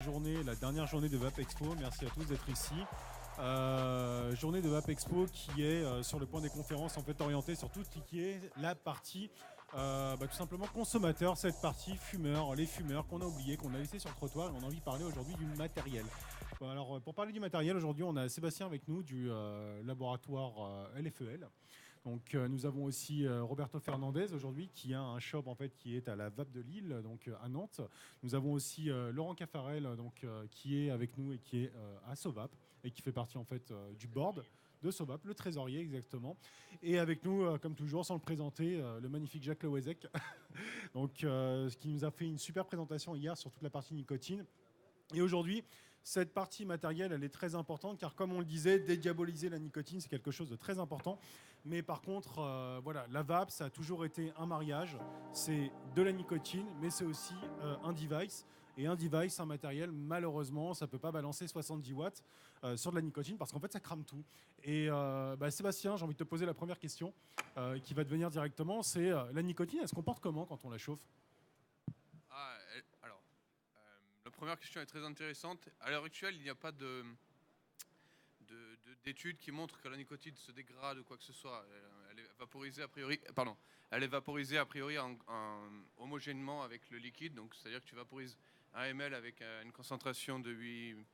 journée, la dernière journée de VAP Expo. Merci à tous d'être ici. Journée de VAP Expo qui est sur le point des conférences en fait orientée sur tout ce qui est la partie tout simplement consommateur, cette partie fumeurs, les fumeurs qu'on a oubliés, qu'on a laissé sur le trottoir et on a envie de parler aujourd'hui du matériel. Bon, alors pour parler du matériel aujourd'hui on a Sébastien avec nous du laboratoire LFEL. Donc nous avons aussi Roberto Fernandez aujourd'hui qui a un shop en fait qui est à la VAP de Lille, donc à Nantes. Nous avons aussi Laurent Caffarel donc qui est avec nous et qui est à Sovap et qui fait partie en fait du board de Sovap, le trésorier exactement. Et avec nous, comme toujours, sans le présenter, le magnifique Jacques Lewezek, donc qui nous a fait une super présentation hier sur toute la partie nicotine. Et aujourd'hui, cette partie matérielle, elle est très importante car, comme on le disait, dédiaboliser la nicotine, c'est quelque chose de très important. Mais par contre, voilà, la vape, ça a toujours été un mariage. C'est de la nicotine, mais c'est aussi un device. Et un device, un matériel, malheureusement, ça ne peut pas balancer 70 watts sur de la nicotine parce qu'en fait, ça crame tout. Et Sébastien, j'ai envie de te poser la première question qui va te venir directement. C'est la nicotine, elle se comporte comment quand on la chauffe? Alors, la première question est très intéressante. À l'heure actuelle, il n'y a pas d'études qui montrent que la nicotine se dégrade ou quoi que ce soit. Elle est vaporisée a priori, elle est vaporisée a priori homogènement avec le liquide. Donc, c'est-à-dire que tu vaporises 1 ml avec une concentration de 8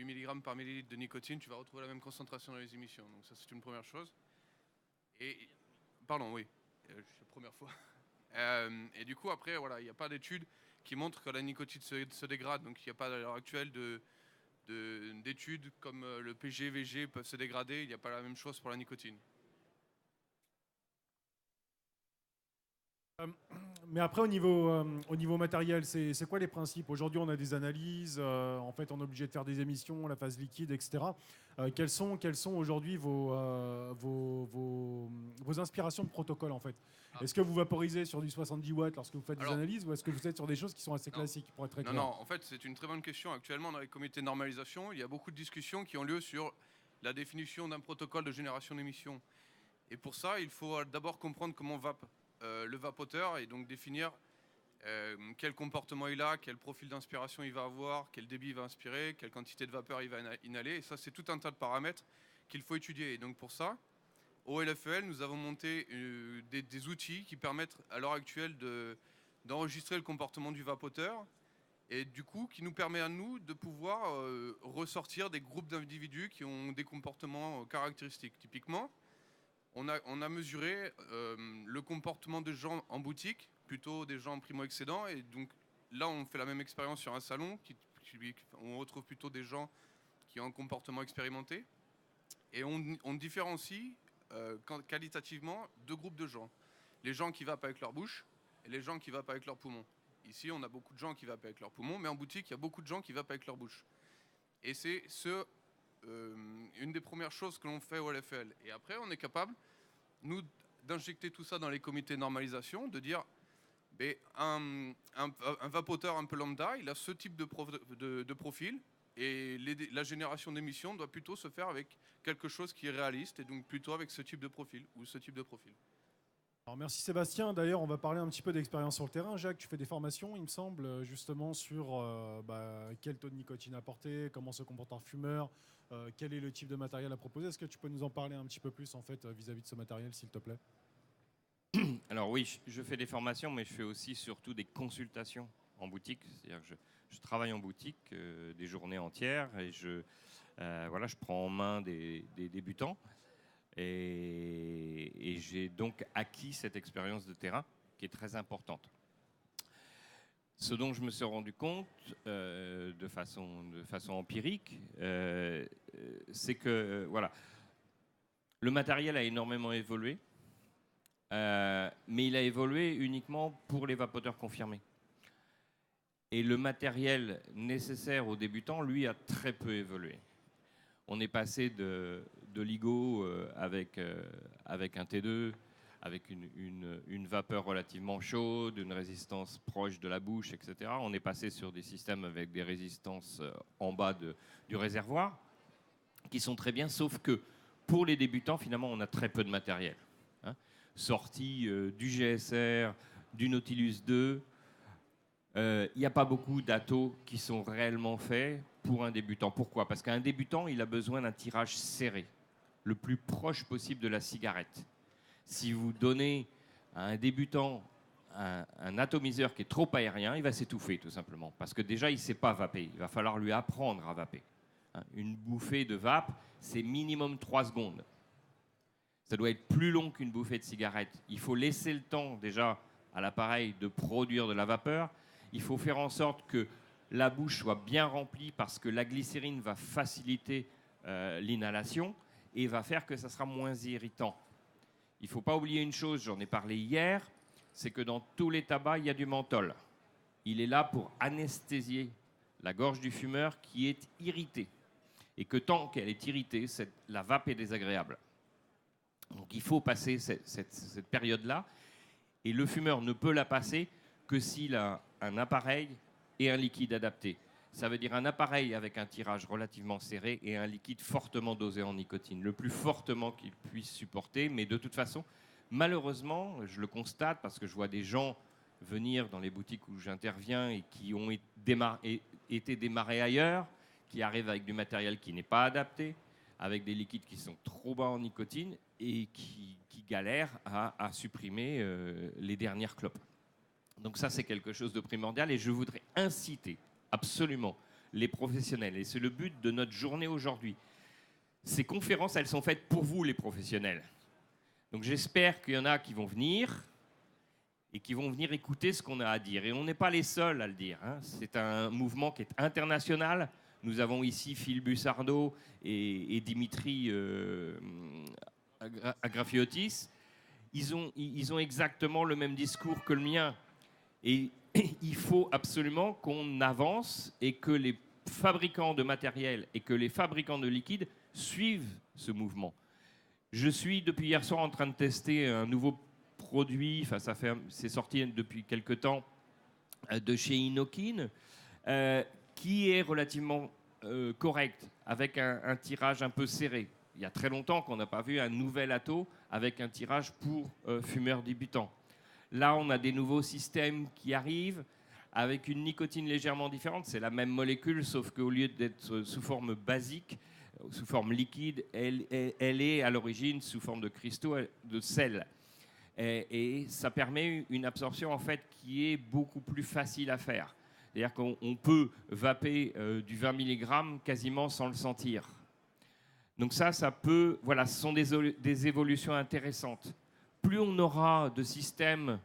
mg par millilitre de nicotine, tu vas retrouver la même concentration dans les émissions. Donc ça, c'est une première chose. Pardon, oui, c'est la première fois. Et du coup, après, voilà, il n'y a pas d'études qui montrent que la nicotine se dégrade. Donc, il n'y a pas à l'heure actuelle d'études comme le PG, VG peuvent se dégrader. Il n'y a pas la même chose pour la nicotine. Mais après, au niveau matériel, c'est quoi les principes? Aujourd'hui, on a des analyses, en fait, on est obligé de faire des émissions, la phase liquide, etc. Quelles sont aujourd'hui vos inspirations de protocole, en fait? Est-ce que vous vaporisez sur du 70 watts lorsque vous faites des analyses ou est-ce que vous êtes sur des choses qui sont assez classiques, pour être très clair? Non, en fait, c'est une très bonne question. Actuellement, dans les comités de normalisation, il y a beaucoup de discussions qui ont lieu sur la définition d'un protocole de génération d'émissions. Et pour ça, il faut d'abord comprendre comment vape le vapoteur et donc définir quel comportement il a, quel profil d'inspiration il va avoir, quel débit il va inspirer, quelle quantité de vapeur il va inhaler. Et ça, c'est tout un tas de paramètres qu'il faut étudier. Et donc pour ça, au LFEL, nous avons monté des outils qui permettent à l'heure actuelle d'enregistrer le comportement du vapoteur et du coup qui nous permet à nous de pouvoir ressortir des groupes d'individus qui ont des comportements caractéristiques. Typiquement, on a mesuré le comportement des gens en boutique, plutôt des gens primo-excédents. Et donc là, on fait la même expérience sur un salon. On retrouve plutôt des gens qui ont un comportement expérimenté. Et on différencie qualitativement deux groupes de gens. Les gens qui vapent avec leur bouche et les gens qui vapent avec leurs poumons. Ici, on a beaucoup de gens qui vapent avec leurs poumons, mais en boutique, il y a beaucoup de gens qui vapent avec leur bouche. Et c'est une des premières choses que l'on fait au LFL. Et après, on est capable, nous, d'injecter tout ça dans les comités de normalisation, de dire un vapoteur un peu lambda, il a ce type de profil, et la génération d'émissions doit plutôt se faire avec quelque chose qui est réaliste, et donc plutôt avec ce type de profil, ou ce type de profil. Alors merci Sébastien. D'ailleurs, on va parler un petit peu d'expérience sur le terrain. Jacques, tu fais des formations, il me semble, justement sur quel taux de nicotine apporter, comment se comporte un fumeur, quel est le type de matériel à proposer. Est-ce que tu peux nous en parler un petit peu plus en fait vis-à-vis de ce matériel, s'il te plaît? Alors oui, je fais des formations, mais je fais aussi surtout des consultations en boutique. C'est-à-dire que je travaille en boutique des journées entières et je prends en main des débutants. Et j'ai donc acquis cette expérience de terrain qui est très importante. Ce dont je me suis rendu compte de façon empirique, c'est que le matériel a énormément évolué, mais il a évolué uniquement pour les vapoteurs confirmés. Et le matériel nécessaire aux débutants, lui, a très peu évolué. On est passé de LIGO avec un T2, avec une vapeur relativement chaude, une résistance proche de la bouche, etc. On est passé sur des systèmes avec des résistances en bas du réservoir, qui sont très bien, sauf que pour les débutants, finalement, on a très peu de matériel. Sorti du GSR, du Nautilus 2, Il n'y a pas beaucoup d'atos qui sont réellement faits pour un débutant. Pourquoi? Parce qu'un débutant, il a besoin d'un tirage serré, le plus proche possible de la cigarette. Si vous donnez à un débutant un atomiseur qui est trop aérien, il va s'étouffer tout simplement. Parce que déjà, il ne sait pas vaper. Il va falloir lui apprendre à vaper. Une bouffée de vape, c'est minimum 3 secondes. Ça doit être plus long qu'une bouffée de cigarette. Il faut laisser le temps déjà à l'appareil de produire de la vapeur. Il faut faire en sorte que la bouche soit bien remplie parce que la glycérine va faciliter l'inhalation et va faire que ça sera moins irritant. Il ne faut pas oublier une chose, j'en ai parlé hier, c'est que dans tous les tabacs, il y a du menthol. Il est là pour anesthésier la gorge du fumeur qui est irritée. Et que tant qu'elle est irritée, la vape est désagréable. Donc il faut passer cette période-là. Et le fumeur ne peut la passer que s'il a un appareil et un liquide adapté. Ça veut dire un appareil avec un tirage relativement serré et un liquide fortement dosé en nicotine, le plus fortement qu'il puisse supporter. Mais de toute façon, malheureusement, je le constate parce que je vois des gens venir dans les boutiques où j'interviens et qui ont été démarrés ailleurs, qui arrivent avec du matériel qui n'est pas adapté, avec des liquides qui sont trop bas en nicotine et qui galèrent à supprimer les dernières clopes. Donc ça, c'est quelque chose de primordial et je voudrais inciter absolument les professionnels, et c'est le but de notre journée aujourd'hui. Ces conférences, elles sont faites pour vous, les professionnels. Donc j'espère qu'il y en a qui vont venir et qui vont venir écouter ce qu'on a à dire. Et on n'est pas les seuls à le dire. C'est un mouvement qui est international. Nous avons ici Phil Bussardo et Dimitri Agrafiotis. Ils ont exactement le même discours que le mien. Et il faut absolument qu'on avance et que les fabricants de matériel et que les fabricants de liquides suivent ce mouvement. Je suis depuis hier soir en train de tester un nouveau produit, c'est sorti depuis quelque temps de chez Inokin, qui est relativement correct, avec un tirage un peu serré. Il y a très longtemps qu'on n'a pas vu un nouvel ato avec un tirage pour fumeurs débutants. Là, on a des nouveaux systèmes qui arrivent avec une nicotine légèrement différente. C'est la même molécule, sauf qu'au lieu d'être sous forme basique, sous forme liquide, elle est à l'origine sous forme de cristaux de sel. Et ça permet une absorption en fait qui est beaucoup plus facile à faire. C'est-à-dire qu'on peut vaper du 20 mg quasiment sans le sentir. Donc ça peut, voilà, ce sont des évolutions intéressantes. Plus on aura de systèmes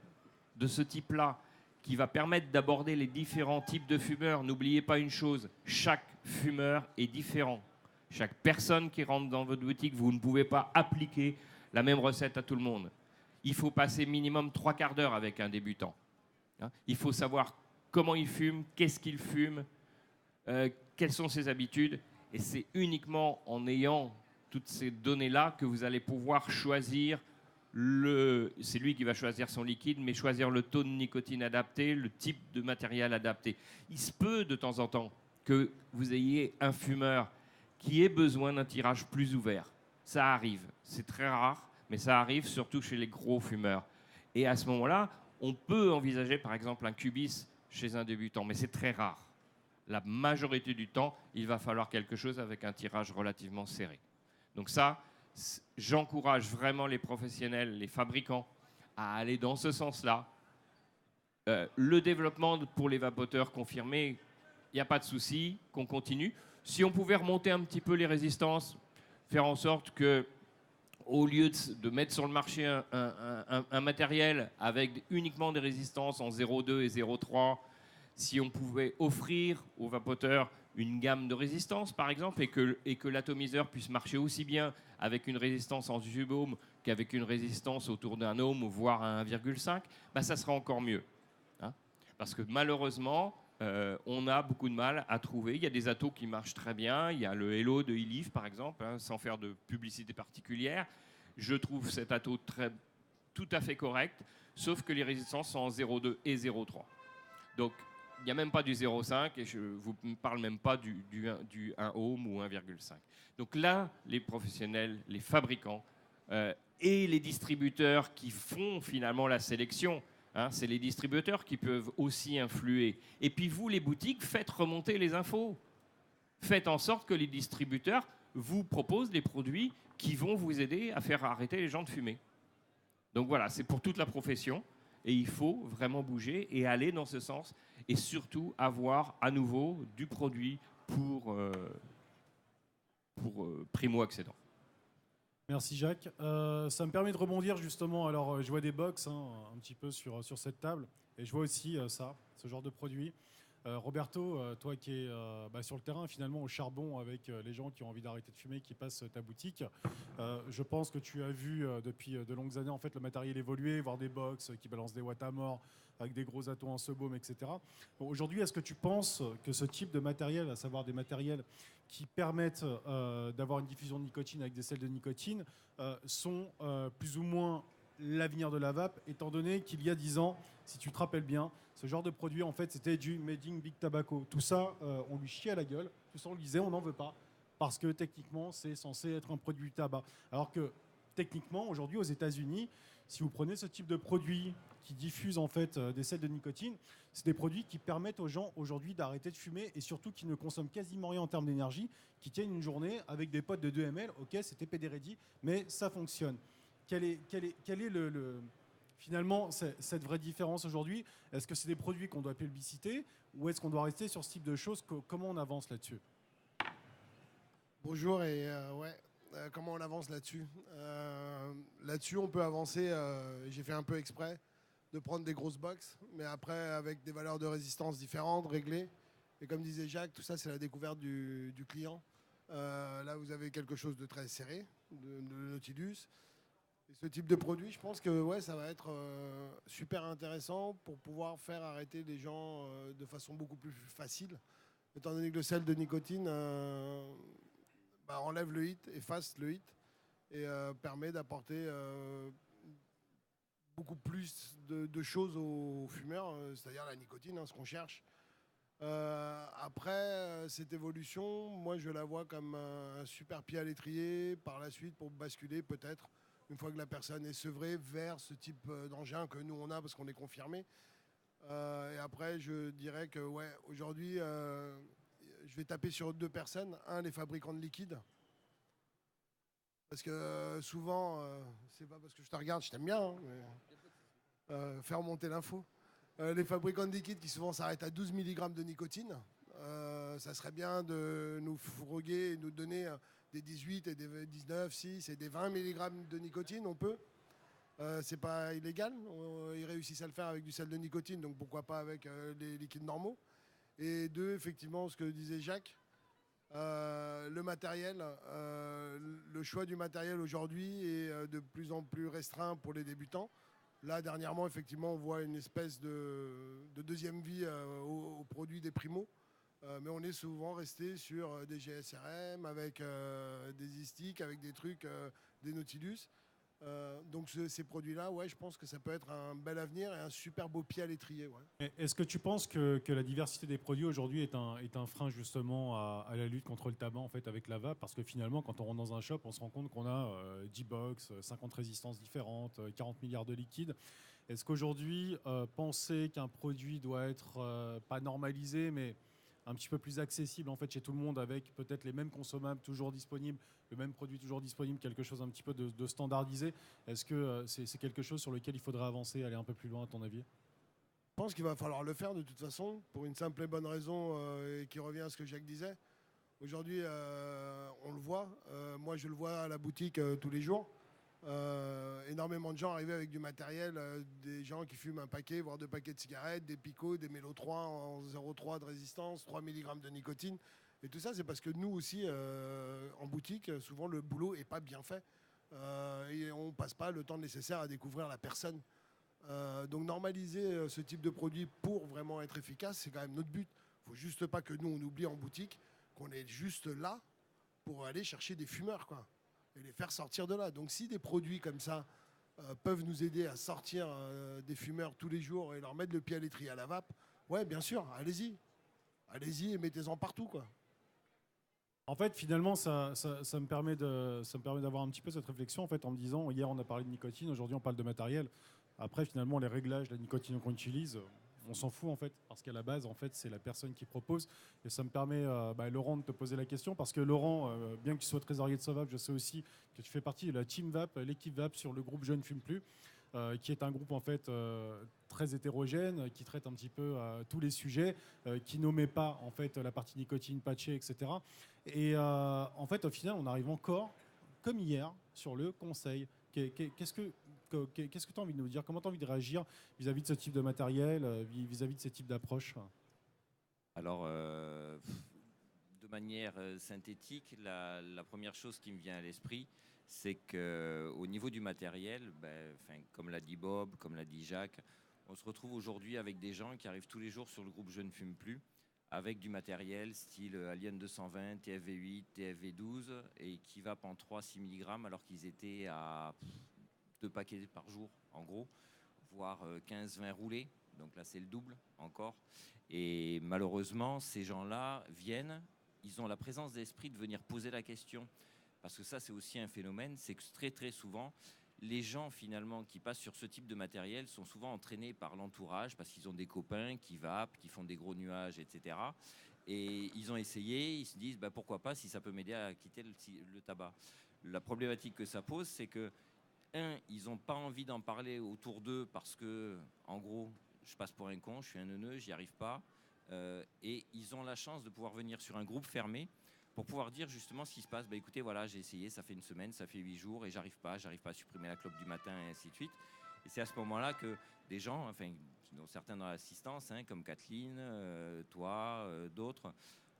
de ce type-là qui va permettre d'aborder les différents types de fumeurs, n'oubliez pas une chose, chaque fumeur est différent. Chaque personne qui rentre dans votre boutique, vous ne pouvez pas appliquer la même recette à tout le monde. Il faut passer minimum 3 quarts d'heure avec un débutant. Il faut savoir comment il fume, qu'est-ce qu'il fume, quelles sont ses habitudes. Et c'est uniquement en ayant toutes ces données-là que vous allez pouvoir choisir c'est lui qui va choisir son liquide, mais choisir le taux de nicotine adapté, le type de matériel adapté. Il se peut de temps en temps que vous ayez un fumeur qui ait besoin d'un tirage plus ouvert. Ça arrive, c'est très rare, mais ça arrive surtout chez les gros fumeurs. Et à ce moment-là, on peut envisager par exemple un cubis chez un débutant, mais c'est très rare. La majorité du temps, il va falloir quelque chose avec un tirage relativement serré. Donc ça, j'encourage vraiment les professionnels, les fabricants à aller dans ce sens-là. Le développement pour les vapoteurs confirmés, il n'y a pas de souci, qu'on continue. Si on pouvait remonter un petit peu les résistances, faire en sorte que, au lieu de mettre sur le marché un matériel avec uniquement des résistances en 0,2 et 0,3, si on pouvait offrir aux vapoteurs une gamme de résistances, par exemple, et que l'atomiseur puisse marcher aussi bien avec une résistance en subohme qu'avec une résistance autour d'un ohm, voire à 1,5, ça sera encore mieux. Parce que malheureusement, on a beaucoup de mal à trouver. Il y a des atos qui marchent très bien. Il y a le Hello de Ilif, par exemple, sans faire de publicité particulière. Je trouve cet ato tout à fait correct, sauf que les résistances sont en 0,2 et 0,3. Donc, il n'y a même pas du 0,5 et je ne vous parle même pas du 1 ohm ou 1,5. Donc là, les professionnels, les fabricants et les distributeurs qui font finalement la sélection, Hein, c'est les distributeurs qui peuvent aussi influer. Et puis vous, les boutiques, faites remonter les infos. Faites en sorte que les distributeurs vous proposent des produits qui vont vous aider à faire arrêter les gens de fumer. Donc voilà, c'est pour toute la profession. Et il faut vraiment bouger et aller dans ce sens. Et surtout avoir à nouveau du produit pour primo-accédants. Merci Jacques. Ça me permet de rebondir justement. Alors, je vois des box un petit peu sur cette table. Et je vois aussi ce genre de produit. Roberto, toi qui es sur le terrain finalement au charbon avec les gens qui ont envie d'arrêter de fumer, qui passent ta boutique, je pense que tu as vu depuis de longues années en fait le matériel évoluer, voir des box qui balancent des watts à mort avec des gros atomes en sebaume, etc. Bon, aujourd'hui, est-ce que tu penses que ce type de matériel, à savoir des matériels qui permettent d'avoir une diffusion de nicotine avec des sels de nicotine, sont plus ou moins l'avenir de la vape, étant donné qu'il y a 10 ans, si tu te rappelles bien, ce genre de produit, en fait, c'était du Made in Big Tobacco. Tout ça, on lui chiait à la gueule. Tout ça, on lui disait, on n'en veut pas. Parce que techniquement, c'est censé être un produit tabac. Alors que techniquement, aujourd'hui, aux États-Unis, si vous prenez ce type de produit qui diffuse en fait des sels de nicotine, c'est des produits qui permettent aux gens aujourd'hui d'arrêter de fumer et surtout qui ne consomment quasiment rien en termes d'énergie, qui tiennent une journée avec des potes de 2 ml. Ok, c'était pédérédit, mais ça fonctionne. Quel est finalement cette vraie différence aujourd'hui? Est-ce que c'est des produits qu'on doit plébisciter ou est-ce qu'on doit rester sur ce type de choses? Comment on avance là-dessus? Bonjour et comment on avance là-dessus? Là-dessus, on peut avancer. J'ai fait un peu exprès de prendre des grosses box, mais après avec des valeurs de résistance différentes, réglées. Et comme disait Jacques, tout ça, c'est la découverte du client. Là, vous avez quelque chose de très serré, de Nautilus. Et ce type de produit, je pense que ça va être super intéressant pour pouvoir faire arrêter les gens de façon beaucoup plus facile. Étant donné que le sel de nicotine enlève le hit, efface le hit et permet d'apporter beaucoup plus de choses aux fumeurs, c'est-à-dire la nicotine, ce qu'on cherche. Après cette évolution, moi je la vois comme un super pied à l'étrier par la suite pour basculer peut-être, une fois que la personne est sevrée, vers ce type d'engin que nous on a parce qu'on est confirmé. Et après je dirais que aujourd'hui je vais taper sur 2 personnes. Un, les fabricants de liquide. Parce que souvent, c'est pas parce que je te regarde, je t'aime bien, mais faire monter l'info. Les fabricants de liquide qui souvent s'arrêtent à 12 mg de nicotine. Ça serait bien de nous fourguer et nous donner des 18 et des 19, 6 et des 20 mg de nicotine, on peut. C'est pas illégal, ils réussissent à le faire avec du sel de nicotine, donc pourquoi pas avec les liquides normaux. Et 2, effectivement, ce que disait Jacques, le matériel, le choix du matériel aujourd'hui est de plus en plus restreint pour les débutants. Là, dernièrement, effectivement, on voit une espèce de deuxième vie aux produits des primos. Mais on est souvent resté sur des GSRM, avec des e-sticks, avec des trucs, des Nautilus. Donc ces produits-là, je pense que ça peut être un bel avenir et un super beau pied à l'étrier. Ouais. Est-ce que tu penses que la diversité des produits aujourd'hui est un frein justement à la lutte contre le tabac en fait avec la vape? Parce que finalement, quand on rentre dans un shop, on se rend compte qu'on a 10 box, 50 résistances différentes, 40 milliards de liquides. Est-ce qu'aujourd'hui, penser qu'un produit doit être pas normalisé, mais un petit peu plus accessible en fait chez tout le monde avec peut-être les mêmes consommables toujours disponibles, le même produit toujours disponible, quelque chose un petit peu de standardisé. Est-ce que c'est quelque chose sur lequel il faudrait avancer, aller un peu plus loin à ton avis? Je pense qu'il va falloir le faire de toute façon, pour une simple et bonne raison et qui revient à ce que Jacques disait. Aujourd'hui, on le voit, moi je le vois à la boutique tous les jours. Énormément de gens arrivent avec du matériel, des gens qui fument un paquet, voire 2 paquets de cigarettes, des picots, des Mélo 3 en 0,3 de résistance, 3 mg de nicotine. Et tout ça, c'est parce que nous aussi, en boutique, souvent le boulot n'est pas bien fait. Et on ne passe pas le temps nécessaire à découvrir la personne. Donc normaliser ce type de produit pour vraiment être efficace, c'est quand même notre but. Il ne faut juste pas que nous, on oublie en boutique qu'on est juste là pour aller chercher des fumeurs, quoi, et les faire sortir de là. Donc si des produits comme ça peuvent nous aider à sortir des fumeurs tous les jours et leur mettre le pied à l'étrier à la vape, bien sûr, allez-y. Allez-y et mettez-en partout, quoi. En fait, finalement, ça me permet d'avoir un petit peu cette réflexion en fait, en me disant, hier on a parlé de nicotine, aujourd'hui on parle de matériel. Après, finalement, les réglages, la nicotine qu'on utilise, on s'en fout en fait, parce qu'à la base, en fait, c'est la personne qui propose. Et ça me permet, Laurent, de te poser la question, parce que Laurent, bien que tu sois trésorier de Sovap, je sais aussi que tu fais partie de la Team VAP, l'équipe VAP sur le groupe Je ne fume plus, qui est un groupe en fait très hétérogène, qui traite un petit peu tous les sujets, qui nommait pas en fait la partie nicotine, patché, etc. Et en fait, au final, on arrive encore, comme hier, sur le conseil. Qu'est-ce que tu as envie de nous dire? Comment tu as envie de réagir vis-à-vis de ce type de matériel, vis-à-vis de ce type d'approche? Alors, de manière synthétique, la première chose qui me vient à l'esprit, c'est qu'au niveau du matériel, comme l'a dit Bob, comme l'a dit Jacques, on se retrouve aujourd'hui avec des gens qui arrivent tous les jours sur le groupe Je ne fume plus, avec du matériel style Alien 220, TFV8, TFV12, et qui va en 3-6 mg alors qu'ils étaient à 2 paquets par jour, en gros, voire 15-20 roulés. Donc là, c'est le double encore. Et malheureusement, ces gens-là viennent, ils ont la présence d'esprit de venir poser la question. Parce que ça, c'est aussi un phénomène, c'est que très très souvent, les gens finalement qui passent sur ce type de matériel sont souvent entraînés par l'entourage parce qu'ils ont des copains qui vapent, qui font des gros nuages, etc. Et ils ont essayé, ils se disent pourquoi pas si ça peut m'aider à quitter le tabac. La problématique que ça pose, c'est que ils n'ont pas envie d'en parler autour d'eux parce que, en gros, je passe pour un con, je suis un neuneu, j'y arrive pas. Et ils ont la chance de pouvoir venir sur un groupe fermé pour pouvoir dire justement ce qui se passe. Écoutez, voilà, j'ai essayé, ça fait une semaine, ça fait 8 jours et j'arrive pas à supprimer la clope du matin et ainsi de suite. Et c'est à ce moment-là que des gens, dont certains dans l'assistance, comme Kathleen, toi, d'autres,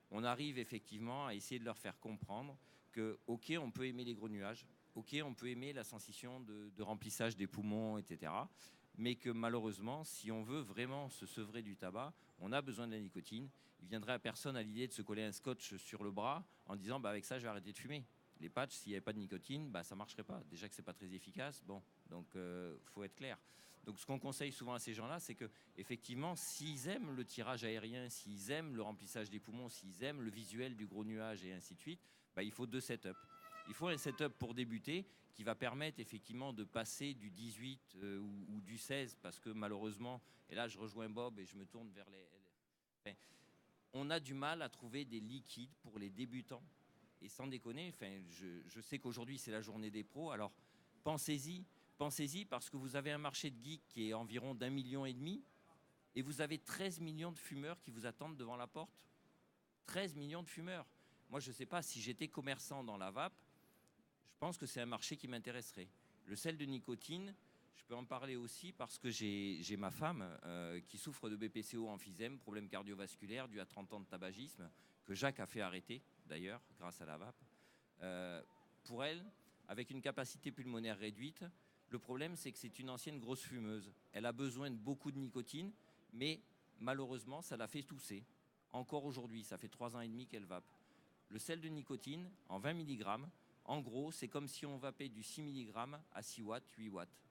on arrive effectivement à essayer de leur faire comprendre que, ok, on peut aimer les gros nuages, ok, on peut aimer la sensation de remplissage des poumons, etc. Mais que malheureusement, si on veut vraiment se sevrer du tabac, on a besoin de la nicotine. Il viendrait à personne à l'idée de se coller un scotch sur le bras en disant avec ça, je vais arrêter de fumer. Les patchs, s'il n'y avait pas de nicotine, ça ne marcherait pas. Déjà que ce n'est pas très efficace, donc faut être clair. Donc ce qu'on conseille souvent à ces gens-là, c'est que effectivement, s'ils aiment le tirage aérien, s'ils aiment le remplissage des poumons, s'ils aiment le visuel du gros nuage et ainsi de suite, il faut 2 setups. Il faut un setup pour débuter qui va permettre effectivement de passer du 18 ou du 16 parce que malheureusement, et là je rejoins Bob et je me tourne vers on a du mal à trouver des liquides pour les débutants. Et sans déconner, je sais qu'aujourd'hui c'est la journée des pros, alors pensez-y parce que vous avez un marché de geeks qui est environ d'1,5 million et vous avez 13 millions de fumeurs qui vous attendent devant la porte. 13 millions de fumeurs. Moi je ne sais pas, si j'étais commerçant dans la vape, je pense que c'est un marché qui m'intéresserait. Le sel de nicotine, je peux en parler aussi parce que j'ai ma femme qui souffre de BPCO emphysème, problème cardiovasculaire dû à 30 ans de tabagisme, que Jacques a fait arrêter d'ailleurs grâce à la vape. Pour elle, avec une capacité pulmonaire réduite, le problème c'est que c'est une ancienne grosse fumeuse. Elle a besoin de beaucoup de nicotine, mais malheureusement ça la fait tousser. Encore aujourd'hui, ça fait 3 ans et demi qu'elle vape. Le sel de nicotine en 20 mg, en gros, c'est comme si on vapait du 6 mg à 6 watts, 8 watts.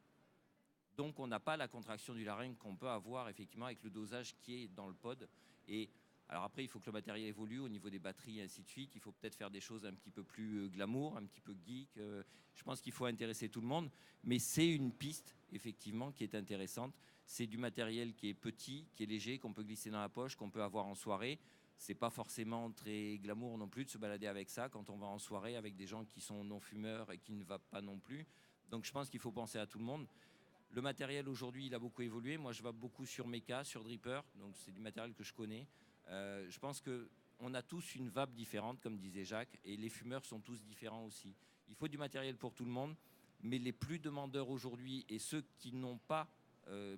Donc, on n'a pas la contraction du larynx qu'on peut avoir effectivement avec le dosage qui est dans le pod. Et alors après, il faut que le matériel évolue au niveau des batteries et ainsi de suite. Il faut peut-être faire des choses un petit peu plus glamour, un petit peu geek. Je pense qu'il faut intéresser tout le monde. Mais c'est une piste, effectivement, qui est intéressante. C'est du matériel qui est petit, qui est léger, qu'on peut glisser dans la poche, qu'on peut avoir en soirée. C'est pas forcément très glamour non plus de se balader avec ça quand on va en soirée avec des gens qui sont non-fumeurs et qui ne vapent pas non plus. Donc je pense qu'il faut penser à tout le monde. Le matériel aujourd'hui, il a beaucoup évolué. Moi, je vape beaucoup sur Mecha, sur Dripper, donc c'est du matériel que je connais. Je pense qu'on a tous une vape différente, comme disait Jacques, et les fumeurs sont tous différents aussi. Il faut du matériel pour tout le monde, mais les plus demandeurs aujourd'hui et ceux qui n'ont pas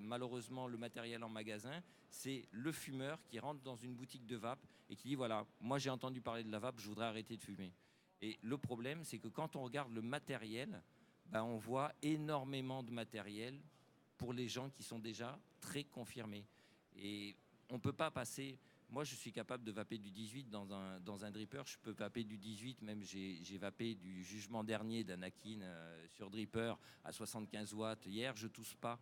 malheureusement le matériel en magasin, c'est le fumeur qui rentre dans une boutique de vape et qui dit voilà, moi j'ai entendu parler de la vape, je voudrais arrêter de fumer. Et le problème, c'est que quand on regarde le matériel, on voit énormément de matériel pour les gens qui sont déjà très confirmés. Et on ne peut pas passer... Moi, je suis capable de vaper du 18 dans un dripper. Je peux vaper du 18, même j'ai vapé du jugement dernier d'Anakin sur dripper à 75 watts. Hier, je tousse pas.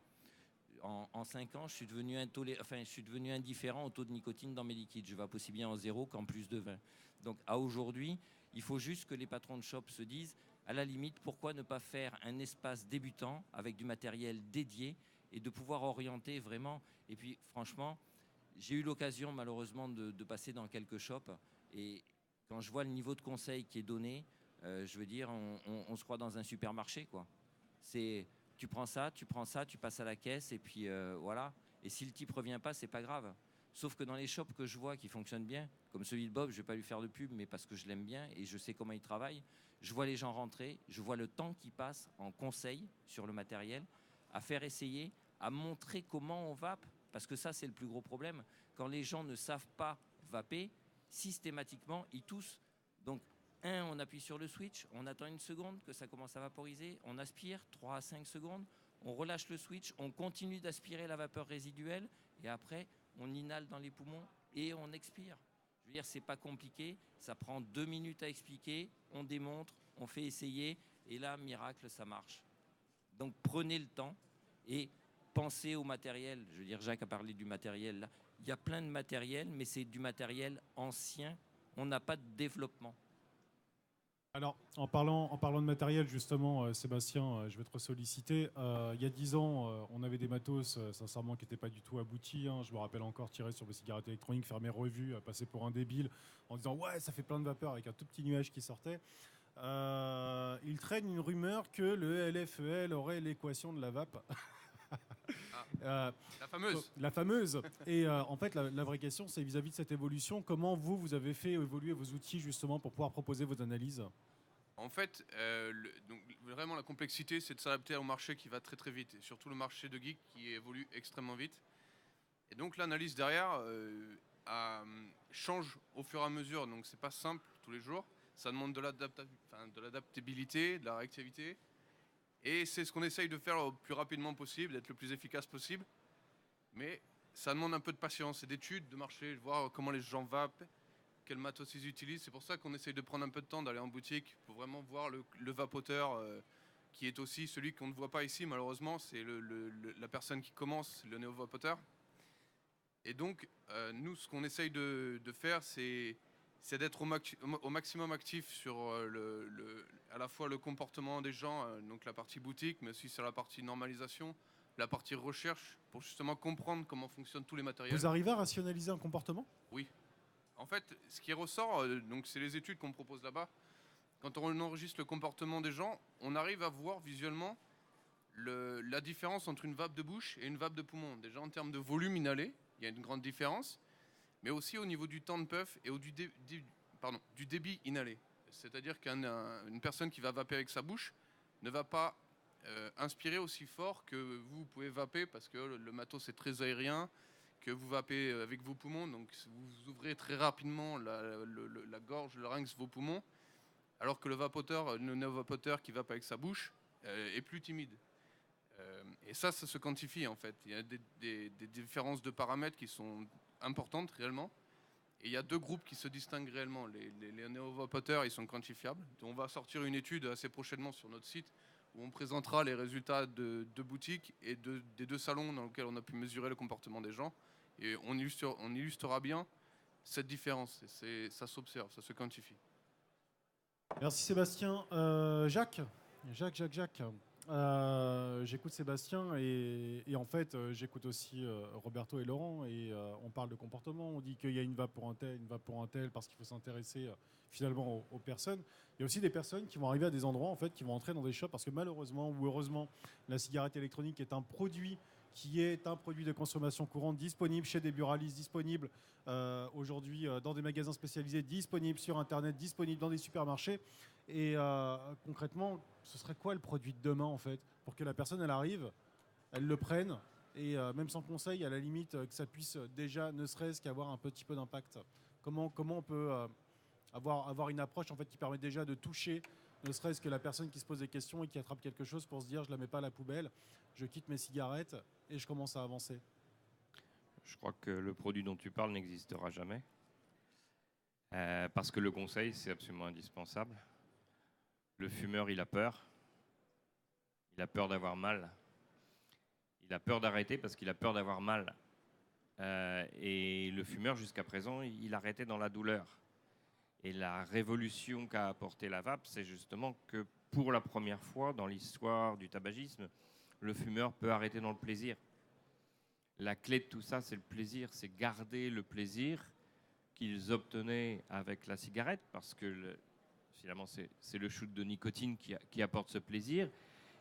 En 5 ans, je suis devenu indifférent au taux de nicotine dans mes liquides. Je vape aussi bien en 0 qu'en plus de 20. Donc, à aujourd'hui, il faut juste que les patrons de shop se disent, à la limite, pourquoi ne pas faire un espace débutant avec du matériel dédié et de pouvoir orienter vraiment. Et puis franchement, j'ai eu l'occasion malheureusement de passer dans quelques shops et quand je vois le niveau de conseil qui est donné, je veux dire, on se croit dans un supermarché, quoi. C'est, tu prends ça, tu passes à la caisse et puis voilà. Et si le type revient pas, c'est pas grave. Sauf que dans les shops que je vois qui fonctionnent bien, comme celui de Bob, je vais pas lui faire de pub, mais parce que je l'aime bien et je sais comment il travaille, je vois les gens rentrer, je vois le temps qu'ils passent en conseil sur le matériel, à faire essayer, à montrer comment on vape, parce que ça c'est le plus gros problème. Quand les gens ne savent pas vaper, systématiquement ils toussent. Donc on appuie sur le switch, on attend une seconde que ça commence à vaporiser, on aspire 3 à 5 secondes, on relâche le switch, on continue d'aspirer la vapeur résiduelle et après on inhale dans les poumons et on expire. Je veux dire, c'est pas compliqué, ça prend 2 minutes à expliquer, on démontre, on fait essayer et là, miracle, ça marche. Donc prenez le temps et pensez au matériel. Je veux dire, Jacques a parlé du matériel là. Il y a plein de matériel, mais c'est du matériel ancien. On n'a pas de développement. Alors, en parlant de matériel, justement, Sébastien, je vais te solliciter. Il y a 10 ans, on avait des matos, sincèrement, qui n'étaient pas du tout aboutis. Je me rappelle encore tirer sur mes cigarettes électroniques, faire mes revues, passer pour un débile, en disant « Ouais, ça fait plein de vapeur » avec un tout petit nuage qui sortait. Il traîne une rumeur que le LFEL aurait l'équation de la vape. La fameuse. La fameuse. Et en fait, la vraie question, c'est vis-à-vis de cette évolution, comment vous avez fait évoluer vos outils justement pour pouvoir proposer vos analyses ? En fait, donc, vraiment la complexité, c'est de s'adapter au marché qui va très très vite, et surtout le marché de geek qui évolue extrêmement vite. Et donc l'analyse derrière change au fur et à mesure, donc c'est pas simple tous les jours. Ça demande de l'adaptabilité, de la réactivité. Et c'est ce qu'on essaye de faire le plus rapidement possible, d'être le plus efficace possible. Mais ça demande un peu de patience et d'études de marché, de voir comment les gens vapent, quel matos ils utilisent. C'est pour ça qu'on essaye de prendre un peu de temps, d'aller en boutique pour vraiment voir le vapoteur qui est aussi celui qu'on ne voit pas ici malheureusement. C'est la personne qui commence, le néo-vapoteur. Et donc, nous, ce qu'on essaye de faire, c'est d'être au maximum actif sur à la fois le comportement des gens, donc la partie boutique, mais aussi sur la partie normalisation, la partie recherche, pour justement comprendre comment fonctionnent tous les matériels. Vous arrivez à rationaliser un comportement ? Oui. En fait, ce qui ressort, donc c'est les études qu'on propose là-bas. Quand on enregistre le comportement des gens, on arrive à voir visuellement la différence entre une vape de bouche et une vape de poumon. Déjà en termes de volume inhalé, il y a une grande différence, mais aussi au niveau du temps de puff et du débit inhalé. C'est-à-dire qu'une personne qui va vaper avec sa bouche ne va pas inspirer aussi fort que vous pouvez vaper parce que le matos est très aérien, que vous vapez avec vos poumons, donc vous ouvrez très rapidement la gorge, le larynx, vos poumons, alors que le néo-vapoteur qui vape avec sa bouche est plus timide. Et ça se quantifie en fait. Il y a des différences de paramètres qui sont importantes réellement. Et il y a 2 groupes qui se distinguent réellement. Les néo-vapoteurs, ils sont quantifiables. On va sortir une étude assez prochainement sur notre site où on présentera les résultats de boutiques et des 2 salons dans lesquels on a pu mesurer le comportement des gens. Et on illustrera bien cette différence. Et ça s'observe, ça se quantifie. Merci Sébastien. Jacques. J'écoute Sébastien et en fait j'écoute aussi Roberto et Laurent et on parle de comportement, on dit qu'il y a une vape pour un tel parce qu'il faut s'intéresser finalement aux personnes. Il y a aussi des personnes qui vont arriver à des endroits en fait, qui vont entrer dans des shops parce que malheureusement ou heureusement la cigarette électronique est un produit de consommation courante disponible chez des buralistes, disponible aujourd'hui dans des magasins spécialisés, disponible sur internet, disponible dans des supermarchés. Et concrètement, ce serait quoi le produit de demain en fait, pour que la personne elle arrive, elle le prenne et même sans conseil, à la limite que ça puisse déjà ne serait-ce qu'avoir un petit peu d'impact. Comment on peut avoir une approche en fait qui permet déjà de toucher ne serait-ce que la personne qui se pose des questions et qui attrape quelque chose pour se dire je la mets pas à la poubelle, je quitte mes cigarettes et je commence à avancer. Je crois que le produit dont tu parles n'existera jamais parce que le conseil c'est absolument indispensable. Le fumeur, il a peur. Il a peur d'avoir mal. Il a peur d'arrêter parce qu'il a peur d'avoir mal. Et le fumeur, jusqu'à présent, il arrêtait dans la douleur. Et la révolution qu'a apporté la vape, c'est justement que pour la première fois dans l'histoire du tabagisme, le fumeur peut arrêter dans le plaisir. La clé de tout ça, c'est le plaisir, c'est garder le plaisir qu'ils obtenaient avec la cigarette, parce que finalement, c'est le shoot de nicotine qui apporte ce plaisir.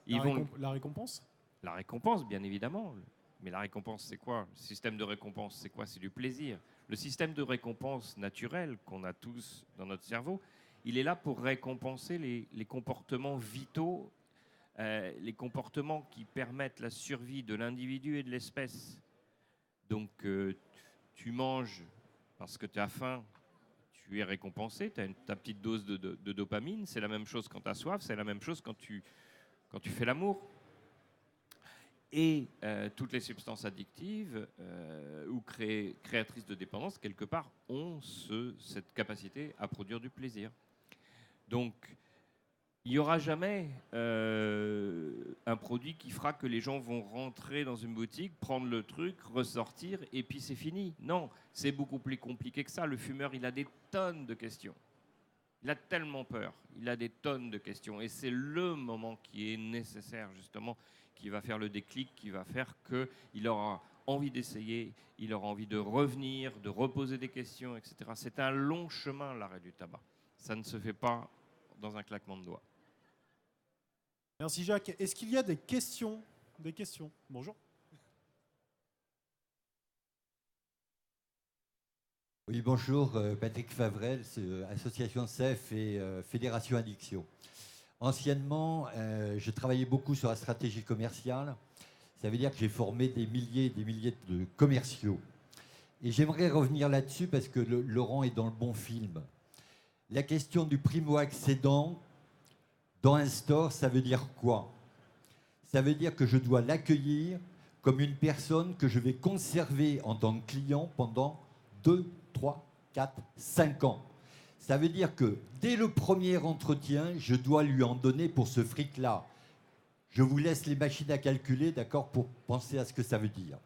La récompense ? La récompense, bien évidemment. Mais la récompense, c'est quoi ? Le système de récompense, c'est quoi ? C'est du plaisir. Le système de récompense naturel qu'on a tous dans notre cerveau, il est là pour récompenser les comportements vitaux, les comportements qui permettent la survie de l'individu et de l'espèce. Donc, tu manges parce que tu as faim, tu es récompensé, tu as ta petite dose de dopamine. C'est la même chose quand tu as soif, c'est la même chose quand tu fais l'amour. Et toutes les substances addictives ou créatrices de dépendance, quelque part, ont cette capacité à produire du plaisir. Donc, il n'y aura jamais un produit qui fera que les gens vont rentrer dans une boutique, prendre le truc, ressortir, et puis c'est fini. Non, c'est beaucoup plus compliqué que ça. Le fumeur, il a des tonnes de questions. Il a tellement peur. Il a des tonnes de questions. Et c'est le moment qui est nécessaire, justement, qui va faire le déclic, qui va faire qu'il aura envie d'essayer, il aura envie de revenir, de reposer des questions, etc. C'est un long chemin, l'arrêt du tabac. Ça ne se fait pas dans un claquement de doigts. Merci Jacques. Est-ce qu'il y a des questions ? Bonjour. Oui, bonjour, Patrick Favrel, association CEF et Fédération Addiction. Anciennement, je travaillais beaucoup sur la stratégie commerciale. Ça veut dire que j'ai formé des milliers et des milliers de commerciaux. Et j'aimerais revenir là-dessus parce que Laurent est dans le bon film. La question du primo-accédant dans un store, ça veut dire quoi ? Ça veut dire que je dois l'accueillir comme une personne que je vais conserver en tant que client pendant 2, 3, 4, 5 ans. Ça veut dire que dès le premier entretien, je dois lui en donner pour ce fric-là. Je vous laisse les machines à calculer, d'accord, pour penser à ce que ça veut dire.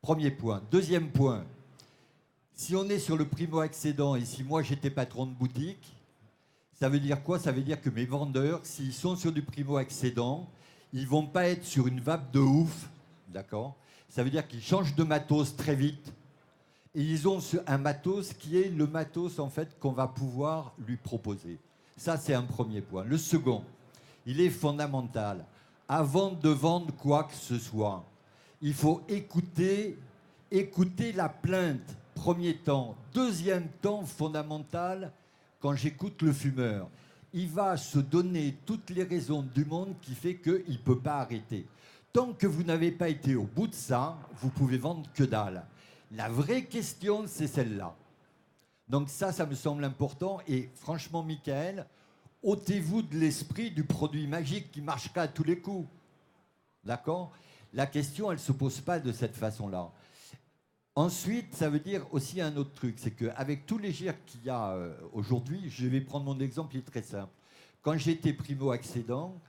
Premier point. Deuxième point. Si on est sur le primo-accédant et si moi j'étais patron de boutique, ça veut dire quoi ? Ça veut dire que mes vendeurs, s'ils sont sur du primo-accédant, ils ne vont pas être sur une vape de ouf, d'accord ? Ça veut dire qu'ils changent de matos très vite. Et ils ont un matos qui est le matos en fait qu'on va pouvoir lui proposer. Ça, c'est un premier point. Le second, il est fondamental. Avant de vendre quoi que ce soit, il faut écouter la plainte, premier temps. Deuxième temps, fondamental, quand j'écoute le fumeur, il va se donner toutes les raisons du monde qui fait qu'il ne peut pas arrêter. Tant que vous n'avez pas été au bout de ça, vous pouvez vendre que dalle. La vraie question, c'est celle-là. Donc ça me semble important. Et franchement, Michael, ôtez-vous de l'esprit du produit magique qui marchera à tous les coups. D'accord ? La question, elle ne se pose pas de cette façon-là. Ensuite, ça veut dire aussi un autre truc, c'est qu'avec tous les GIR qu'il y a aujourd'hui, je vais prendre mon exemple, il est très simple. Quand j'étais primo-accédant,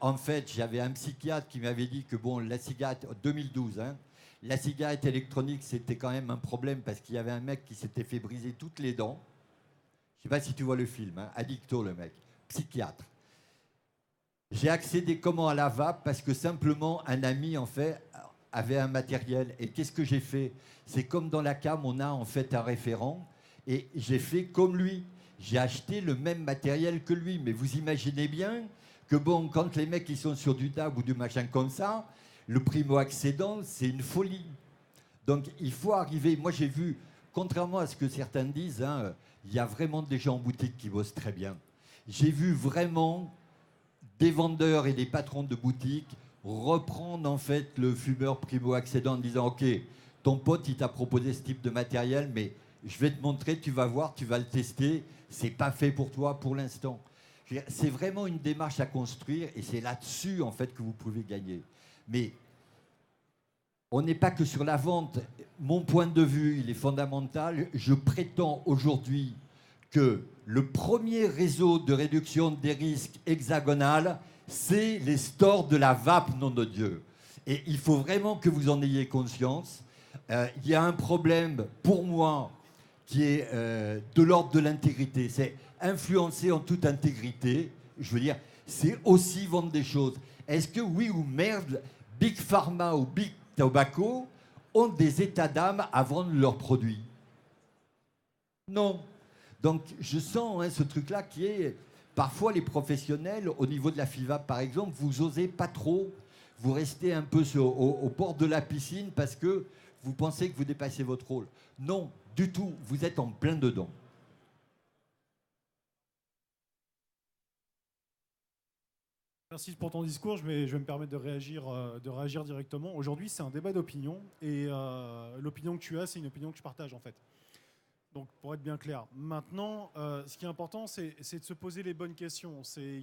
en fait, j'avais un psychiatre qui m'avait dit que bon, la cigarette, 2012, la cigarette électronique, c'était quand même un problème parce qu'il y avait un mec qui s'était fait briser toutes les dents. Je ne sais pas si tu vois le film, Addicto, le mec, psychiatre. J'ai accédé comment à la vape parce que simplement un ami, en fait, avait un matériel. Et qu'est-ce que j'ai fait ? C'est comme dans la cam, on a en fait un référent et j'ai fait comme lui. J'ai acheté le même matériel que lui. Mais vous imaginez bien que bon, quand les mecs ils sont sur du DAB ou du machin comme ça, le primo-accédant, c'est une folie. Donc, il faut arriver... Moi, j'ai vu, contrairement à ce que certains disent, il y a vraiment des gens en boutique qui bossent très bien. J'ai vu vraiment des vendeurs et des patrons de boutique reprendre, en fait, le fumeur primo-accédant en disant « Ok, ton pote, il t'a proposé ce type de matériel, mais je vais te montrer, tu vas voir, tu vas le tester. C'est pas fait pour toi pour l'instant. » C'est vraiment une démarche à construire et c'est là-dessus, en fait, que vous pouvez gagner. Mais on n'est pas que sur la vente. Mon point de vue, il est fondamental. Je prétends aujourd'hui que le premier réseau de réduction des risques hexagonal, c'est les stores de la vape, nom de Dieu. Et il faut vraiment que vous en ayez conscience. Il y a un problème, pour moi, qui est de l'ordre de l'intégrité. C'est influencer en toute intégrité. Je veux dire, c'est aussi vendre des choses. Est-ce que oui ou merde, Big Pharma ou Big Tobacco ont des états d'âme à vendre leurs produits? Non. Donc je sens ce truc-là qui est... Parfois les professionnels, au niveau de la FIVAP par exemple, vous osez pas trop, vous restez un peu au bord de la piscine parce que vous pensez que vous dépassez votre rôle. Non, du tout, vous êtes en plein dedans. Merci pour ton discours. Je vais me permettre de réagir directement. Aujourd'hui, c'est un débat d'opinion et l'opinion que tu as, c'est une opinion que je partage en fait. Donc, pour être bien clair. Maintenant, ce qui est important, c'est de se poser les bonnes questions. C'est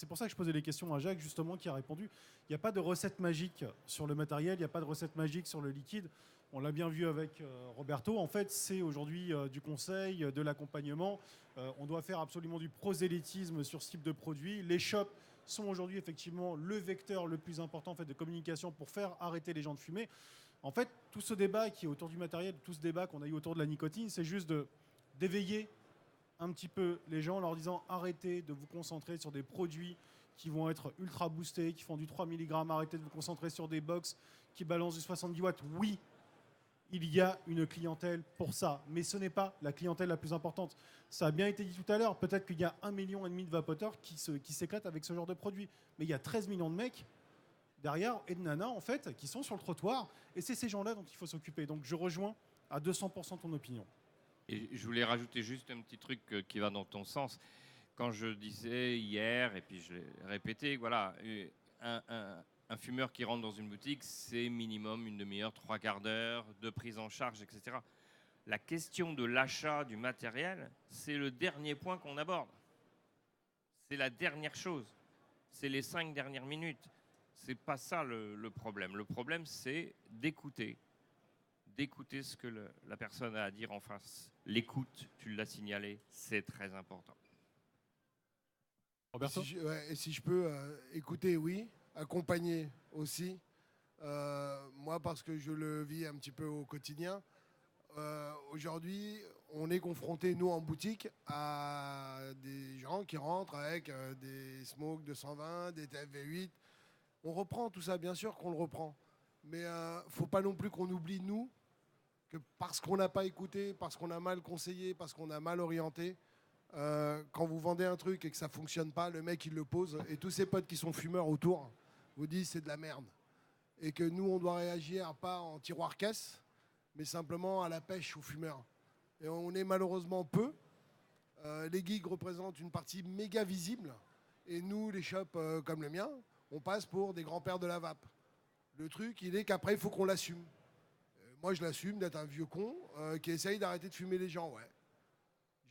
pour ça que je posais les questions à Jacques, justement, qui a répondu. Il n'y a pas de recette magique sur le matériel, il n'y a pas de recette magique sur le liquide. On l'a bien vu avec Roberto. En fait, c'est aujourd'hui du conseil, de l'accompagnement. On doit faire absolument du prosélytisme sur ce type de produit. Les shops sont aujourd'hui effectivement le vecteur le plus important en fait, de communication pour faire arrêter les gens de fumer. En fait, tout ce débat qui est autour du matériel, tout ce débat qu'on a eu autour de la nicotine, c'est juste d'éveiller un petit peu les gens en leur disant arrêtez de vous concentrer sur des produits qui vont être ultra boostés, qui font du 3 mg, arrêtez de vous concentrer sur des box qui balancent du 70 watts. Oui, il y a une clientèle pour ça, mais ce n'est pas la clientèle la plus importante. Ça a bien été dit tout à l'heure, peut-être qu'il y a 1,5 million de vapoteurs qui s'éclatent avec ce genre de produit, mais il y a 13 millions de mecs derrière et de nanas en fait qui sont sur le trottoir et c'est ces gens-là dont il faut s'occuper. Donc je rejoins à 200% ton opinion. Et je voulais rajouter juste un petit truc qui va dans ton sens. Quand je disais hier, et puis je l'ai répété, voilà, un fumeur qui rentre dans une boutique, c'est minimum une demi-heure, 3/4 d'heure de prise en charge, etc. La question de l'achat du matériel, c'est le dernier point qu'on aborde. C'est la dernière chose. C'est les 5 dernières minutes. C'est pas ça le problème. Le problème, c'est d'écouter ce que la personne a à dire en face. L'écoute, tu l'as signalé, c'est très important. Roberto ? Et si je peux écouter, oui, accompagner aussi. Moi, parce que je le vis un petit peu au quotidien. Aujourd'hui, on est confronté, nous, en boutique, à des gens qui rentrent avec des Smoke 220, des TFV8. On reprend tout ça, bien sûr qu'on le reprend. Mais il ne faut pas non plus qu'on oublie, nous, que parce qu'on n'a pas écouté, parce qu'on a mal conseillé, parce qu'on a mal orienté, quand vous vendez un truc et que ça ne fonctionne pas, le mec, il le pose. Et tous ses potes qui sont fumeurs autour vous disent c'est de la merde. Et que nous, on doit réagir pas en tiroir-caisse, mais simplement à la pêche aux fumeurs. Et on est malheureusement peu. Les geeks représentent une partie méga visible. Et nous, les shops comme le mien, on passe pour des grands-pères de la vape. Le truc, il est qu'après, il faut qu'on l'assume. Moi, je l'assume d'être un vieux con qui essaye d'arrêter de fumer les gens, ouais.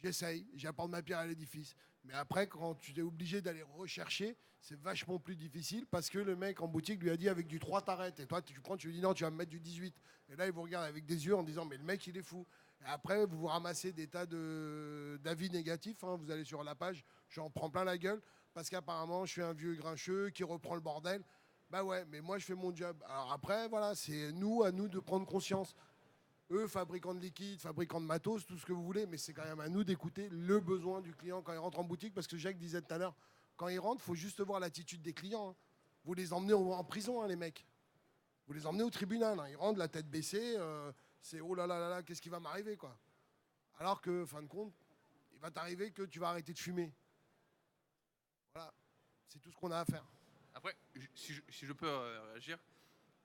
J'essaye, j'apporte ma pierre à l'édifice. Mais après, quand tu es obligé d'aller rechercher, c'est vachement plus difficile parce que le mec en boutique lui a dit avec du 3 t'arrêtes. Et toi, tu prends, tu lui dis non, tu vas me mettre du 18. Et là, il vous regarde avec des yeux en disant mais le mec, il est fou. Et après, vous vous ramassez des tas d'avis négatifs. Hein. Vous allez sur la page, j'en prends plein la gueule parce qu'apparemment, je suis un vieux grincheux qui reprend le bordel. Bah ouais, mais moi, je fais mon job. Alors après, voilà, c'est à nous de prendre conscience. Eux, fabricants de liquide, fabricants de matos, tout ce que vous voulez, mais c'est quand même à nous d'écouter le besoin du client quand il rentre en boutique, parce que Jacques disait tout à l'heure, quand il rentre, il faut juste voir l'attitude des clients. Hein. Vous les emmenez en prison, hein, les mecs. Vous les emmenez au tribunal. Hein. Ils rentrent la tête baissée, c'est oh là là là là, qu'est-ce qui va m'arriver, quoi. Alors que, fin de compte, il va t'arriver que tu vas arrêter de fumer. Voilà, c'est tout ce qu'on a à faire. Après, si je peux réagir,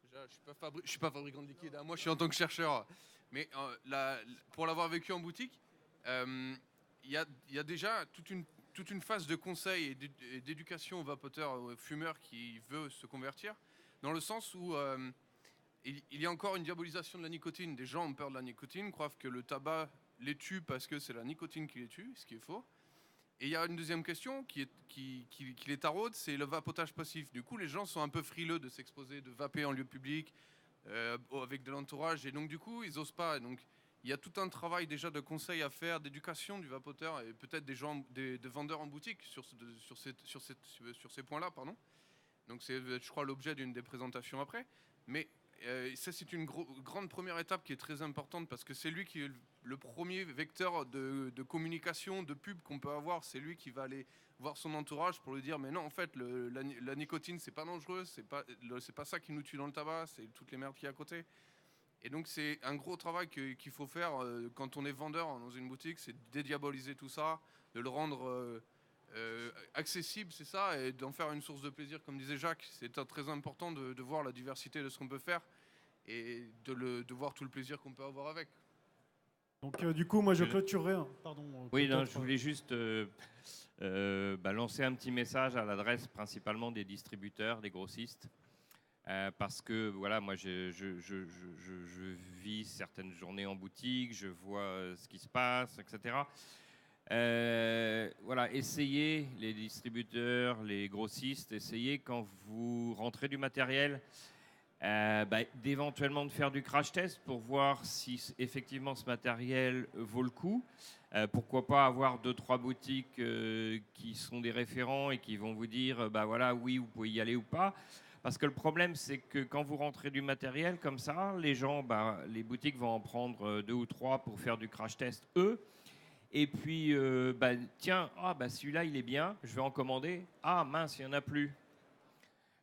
déjà, je ne suis pas fabricant de liquide, hein. Moi je suis en tant que chercheur, mais pour l'avoir vécu en boutique, il y a déjà toute une phase de conseil et d'éducation aux vapoteurs, aux fumeurs qui veulent se convertir, dans le sens où il y a encore une diabolisation de la nicotine. Des gens ont peur de la nicotine, croient que le tabac les tue parce que c'est la nicotine qui les tue, ce qui est faux. Et il y a une deuxième question qui les taraude, c'est le vapotage passif. Du coup, les gens sont un peu frileux de s'exposer, de vaper en lieu public, avec de l'entourage. Et donc, du coup, ils n'osent pas. Et donc, il y a tout un travail déjà de conseil à faire, d'éducation du vapoteur et peut-être des vendeurs en boutique sur ces points-là. Pardon. Donc, c'est, je crois, l'objet d'une des présentations après. Mais ça, c'est une grande première étape qui est très importante parce que c'est lui qui est le premier vecteur de communication, de pub qu'on peut avoir. C'est lui qui va aller voir son entourage pour lui dire mais non, en fait, la nicotine, c'est pas dangereux, c'est pas ça qui nous tue dans le tabac, c'est toutes les merdes qu'il y a à côté. Et donc c'est un gros travail qu'il faut faire quand on est vendeur dans une boutique, c'est de dédiaboliser tout ça, de le rendre accessible, c'est ça, et d'en faire une source de plaisir, comme disait Jacques. C'est très important de voir la diversité de ce qu'on peut faire et de voir tout le plaisir qu'on peut avoir avec. Donc du coup, moi je clôturerai. Pardon. Oui, non, je voulais juste lancer un petit message à l'adresse principalement des distributeurs, des grossistes. Parce que voilà, moi je vis certaines journées en boutique, je vois ce qui se passe, etc. Voilà, essayez, les distributeurs, les grossistes, essayez quand vous rentrez du matériel, d'éventuellement de faire du crash test pour voir si effectivement ce matériel vaut le coup. Pourquoi pas avoir 2-3 boutiques qui sont des référents et qui vont vous dire, voilà, oui, vous pouvez y aller ou pas. Parce que le problème, c'est que quand vous rentrez du matériel comme ça, les gens, les boutiques vont en prendre 2 ou 3 pour faire du crash test, eux. Et puis, tiens, celui-là, il est bien, je vais en commander. Ah mince, il n'y en a plus.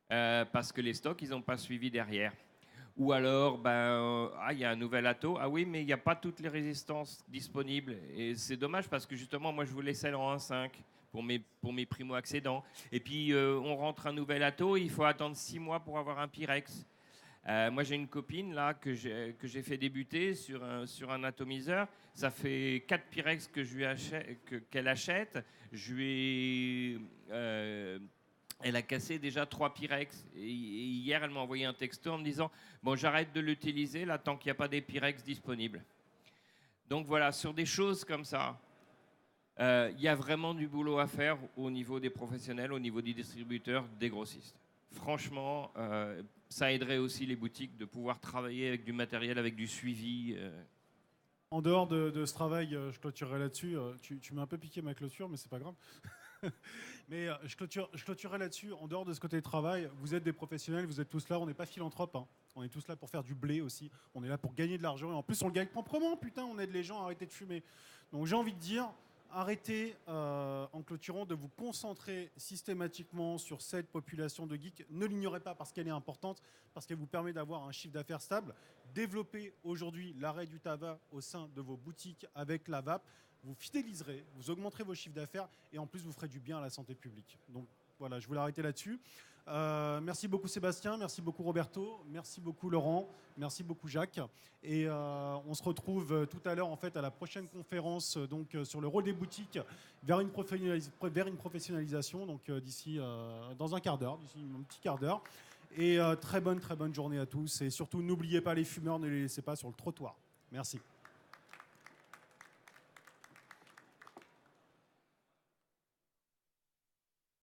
Parce que les stocks, ils n'ont pas suivi derrière. Ou alors, il y a un nouvel atto. Ah oui, mais il n'y a pas toutes les résistances disponibles. Et c'est dommage parce que justement, moi, je voulais celle en 1.5 pour mes primo-accédants. Et puis, on rentre un nouvel atto, il faut attendre 6 mois pour avoir un Pyrex. Moi, j'ai une copine là que j'ai fait débuter sur un atomiseur. Ça fait 4 Pyrex qu'elle achète. Elle a cassé déjà 3 Pyrex. Et hier, elle m'a envoyé un texto en me disant « Bon, j'arrête de l'utiliser là tant qu'il n'y a pas des Pyrex disponibles. » Donc voilà, sur des choses comme ça, il y a vraiment du boulot à faire au niveau des professionnels, au niveau des distributeurs, des grossistes. Franchement, ça aiderait aussi les boutiques de pouvoir travailler avec du matériel, avec du suivi. En dehors de ce travail, je clôturerai là-dessus. Tu m'as un peu piqué ma clôture, mais c'est pas grave. Mais je clôturerai là-dessus. En dehors de ce côté travail, vous êtes des professionnels, vous êtes tous là. On n'est pas philanthropes. Hein. On est tous là pour faire du blé aussi. On est là pour gagner de l'argent. Et en plus, on le gagne proprement. Putain, on aide les gens à arrêter de fumer. Donc j'ai envie de dire, arrêtez, en clôturant, de vous concentrer systématiquement sur cette population de geeks. Ne l'ignorez pas parce qu'elle est importante, parce qu'elle vous permet d'avoir un chiffre d'affaires stable. Développez aujourd'hui l'arrêt du tabac au sein de vos boutiques avec la vape. Vous fidéliserez, vous augmenterez vos chiffres d'affaires et en plus vous ferez du bien à la santé publique. Donc voilà, je voulais arrêter là-dessus. Merci beaucoup Sébastien, merci beaucoup Roberto, merci beaucoup Laurent, merci beaucoup Jacques. Et on se retrouve tout à l'heure en fait à la prochaine conférence donc sur le rôle des boutiques vers une professionnalisation. Donc d'ici dans un quart d'heure, d'ici un petit quart d'heure. Et très bonne journée à tous. Et surtout n'oubliez pas les fumeurs, ne les laissez pas sur le trottoir. Merci.